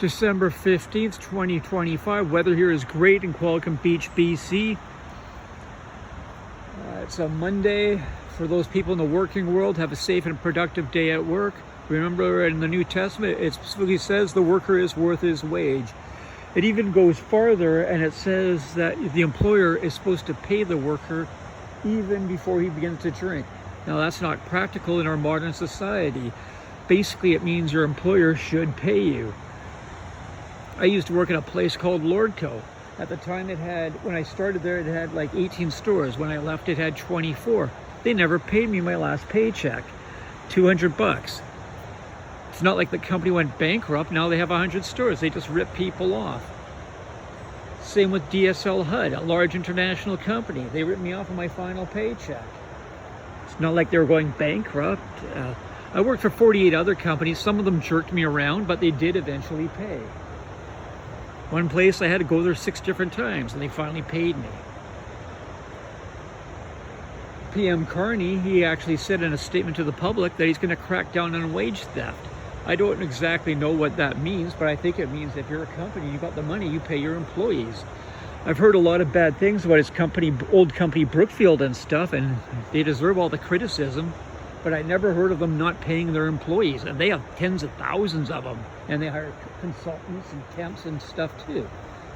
December 15th, 2025. Weather here is great in Qualicum Beach, BC. It's a Monday. For those people in the working world, have a safe and productive day at work. Remember, in the New Testament, it specifically says the worker is worth his wage. It even goes farther, and it says that the employer is supposed to pay the worker even before he begins to drink. Now, that's not practical in our modern society. Basically, it means your employer should pay you. I used to work at a place called Lordco. At the time, when I started there, it had like 18 stores. When I left, it had 24. They never paid me my last paycheck, $200. It's not like the company went bankrupt. Now they have 100 stores. They just rip people off. Same with DSL HUD, a large international company. They ripped me off of my final paycheck. It's not like they were going bankrupt. I worked for 48 other companies. Some of them jerked me around, but they did eventually pay. One place I had to go there 6 different times, and they finally paid me. PM Carney, he actually said in a statement to the public that he's going to crack down on wage theft. I don't exactly know what that means, but I think it means if you're a company, you got the money, you pay your employees. I've heard a lot of bad things about his company, old company Brookfield and stuff, and they deserve all the criticism, but I never heard of them not paying their employees, and they have tens of thousands of them, and they hire consultants and temps and stuff too.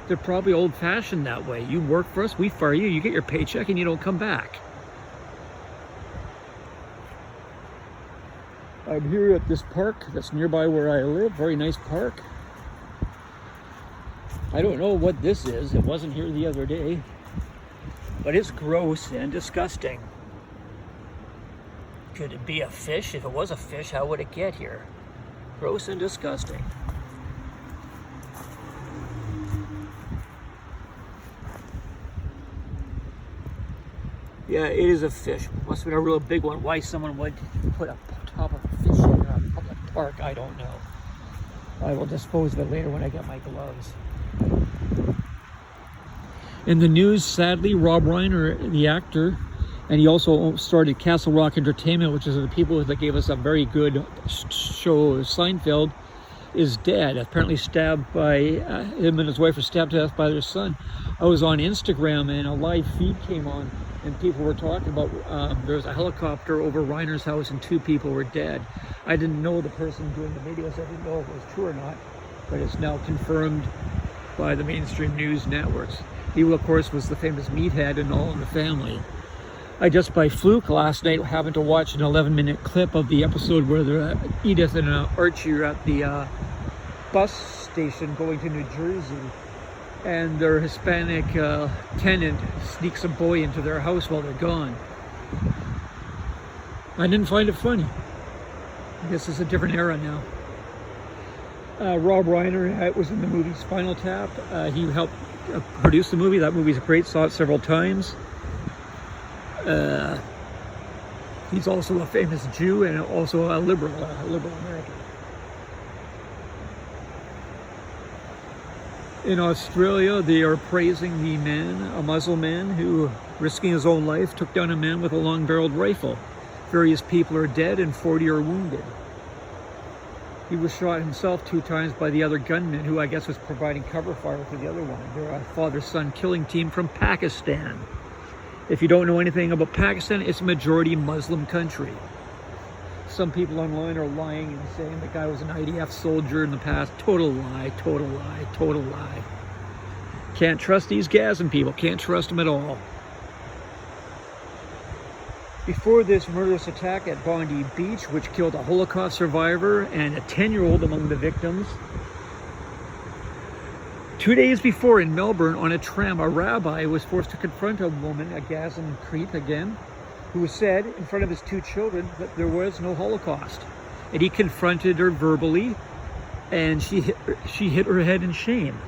They're probably old-fashioned that way. You work for us, we fire you, you get your paycheck, and you don't come back. I'm here at this park that's nearby where I live. Very nice park. I don't know what this is. It wasn't here the other day. But it's gross and disgusting. Could it be a fish? If it was a fish, how would it get here? Gross and disgusting. Yeah, it is a fish. Must have been a real big one. Why someone would put a top of a fish in a public park, I don't know. I will dispose of it later when I get my gloves. In the news, sadly, Rob Reiner, the actor, and he also started Castle Rock Entertainment, which is the people that gave us a very good show, Seinfeld, is dead. Apparently stabbed by, him and his wife were stabbed to death by their son. I was on Instagram and a live feed came on, and people were talking about there was a helicopter over Reiner's house and 2 people were dead. I didn't know the person doing the videos. I didn't know if it was true or not, but it's now confirmed by the mainstream news networks. He, of course, was the famous meathead in All in the Family. I just by fluke last night happened to watch an 11-minute clip of the episode where Edith and Archie are at the bus station going to New Jersey, and their Hispanic tenant sneaks a boy into their house while they're gone. I didn't find it funny. I guess it's a different era now. Rob Reiner was in the movie Spinal Tap. He helped produce the movie. That movie's great. Saw it several times. He's also a famous Jew and also a liberal American. In Australia, they are praising the man, a Muslim man, who, risking his own life, took down a man with a long-barreled rifle. Various people are dead and 40 are wounded. He was shot himself 2 times by the other gunman, who I guess was providing cover fire for the other one. They're a father-son killing team from Pakistan. If you don't know anything about Pakistan, it's a majority Muslim country. Some people online are lying and saying the guy was an IDF soldier in the past. Total lie, total lie, total lie. Can't trust these Gazan people. Can't trust them at all. Before this murderous attack at Bondi Beach, which killed a Holocaust survivor and a 10-year-old among the victims, 2 days before in Melbourne on a tram, a rabbi was forced to confront a woman, a Gazan creep again, who said in front of his 2 children that there was no Holocaust. And he confronted her verbally, and she hit her head in shame.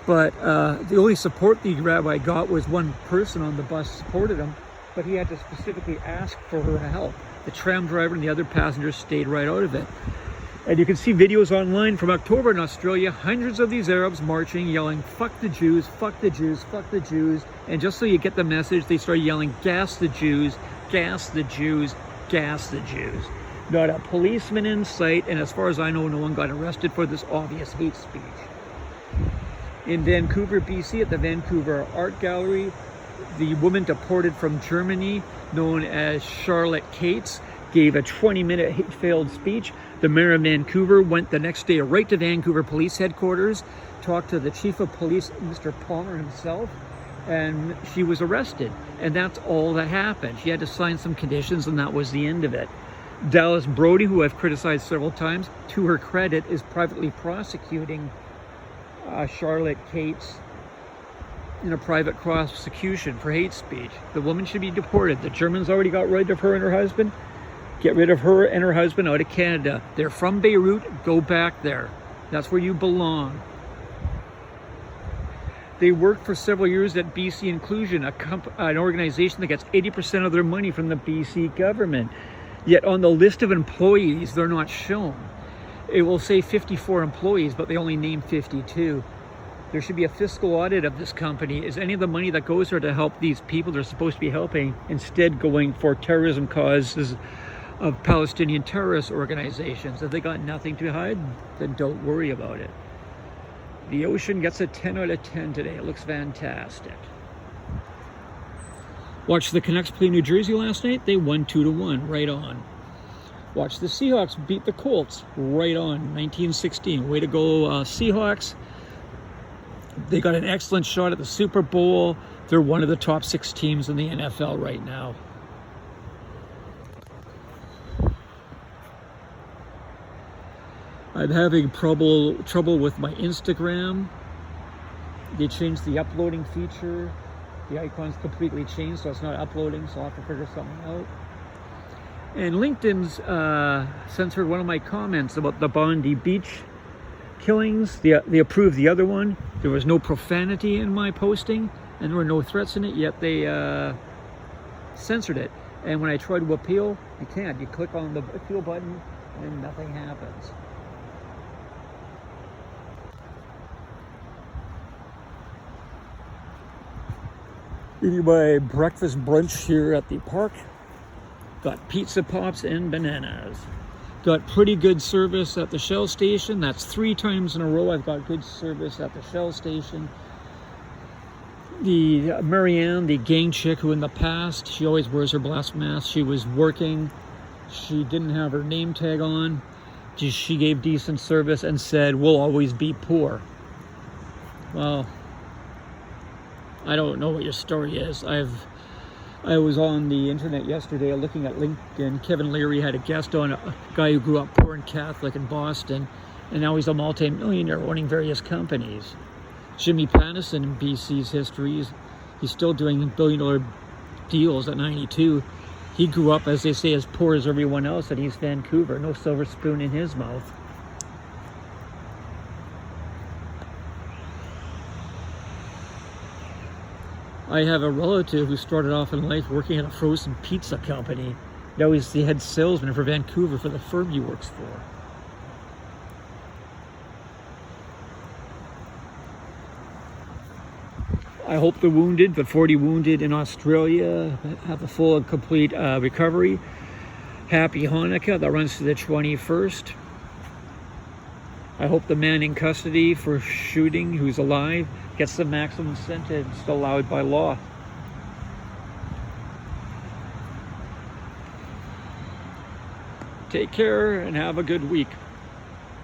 But the only support the rabbi got was one person on the bus supported him, but he had to specifically ask for her help. The tram driver and the other passengers stayed right out of it. And you can see videos online from October in Australia, hundreds of these Arabs marching, yelling, "Fuck the Jews, fuck the Jews, fuck the Jews." And just so you get the message, they started yelling, "Gas the Jews, gas the Jews, gas the Jews." Not a policeman in sight, and as far as I know, no one got arrested for this obvious hate speech. In Vancouver, BC, at the Vancouver Art Gallery, the woman deported from Germany, known as Charlotte Cates, gave a 20-minute hate-filled speech. The mayor of Vancouver went the next day right to Vancouver Police Headquarters, talked to the chief of police, Mr. Palmer himself, and she was arrested. And that's all that happened. She had to sign some conditions, and that was the end of it. Dallas Brody, who I've criticized several times, to her credit, is privately prosecuting Charlotte Cates in a private prosecution for hate speech. The woman should be deported. The Germans already got rid of her and her husband. Get rid of her and her husband out of Canada. They're from Beirut. Go back there. That's where you belong. They worked for several years at BC Inclusion, an organization that gets 80% of their money from the BC government. Yet on the list of employees, they're not shown. It will say 54 employees, but they only name 52. There should be a fiscal audit of this company. Is any of the money that goes there to help these people they're supposed to be helping instead going for terrorism causes of Palestinian terrorist organizations? If they got nothing to hide, then don't worry about it. The Ocean gets a 10 out of 10 today. It looks fantastic. Watched the Canucks play New Jersey last night. They won 2-1, right on. Watched the Seahawks beat the Colts, right on, 1916. Way to go, Seahawks. They got an excellent shot at the Super Bowl. They're one of the top 6 teams in the NFL right now. I'm having trouble with my Instagram. They changed the uploading feature. The icon's completely changed, so it's not uploading, so I'll have to figure something out. And LinkedIn's censored one of my comments about the Bondi beach killings. They approved the other one. There was no profanity in my posting, and there were no threats in it, yet they censored it. And when I try to appeal, you can't. You click on the appeal button, and nothing happens. Eating my breakfast brunch here at the park. Got pizza pops and bananas. Got pretty good service at the Shell station. That's 3 times in a row I've got good service at the Shell station. The Marianne, the gang chick who in the past, she always wears her blast mask. She was working. She didn't have her name tag on. She gave decent service and said, "We'll always be poor." Well, I don't know what your story is. I was on the internet yesterday looking at LinkedIn. Kevin Leary had a guest on, a guy who grew up poor and Catholic in Boston, and now he's a multi-millionaire owning various companies. Jimmy Pattison in BC's history, he's still doing billion-dollar deals at 92. He grew up, as they say, as poor as everyone else in East Vancouver. No silver spoon in his mouth. I have a relative who started off in life working at a frozen pizza company. Now he's the head salesman for Vancouver for the firm he works for. I hope the 40 wounded in Australia have a full and complete recovery. Happy Hanukkah, that runs to the 21st. I hope the man in custody for shooting, who's alive, gets the maximum sentence allowed by law. Take care and have a good week.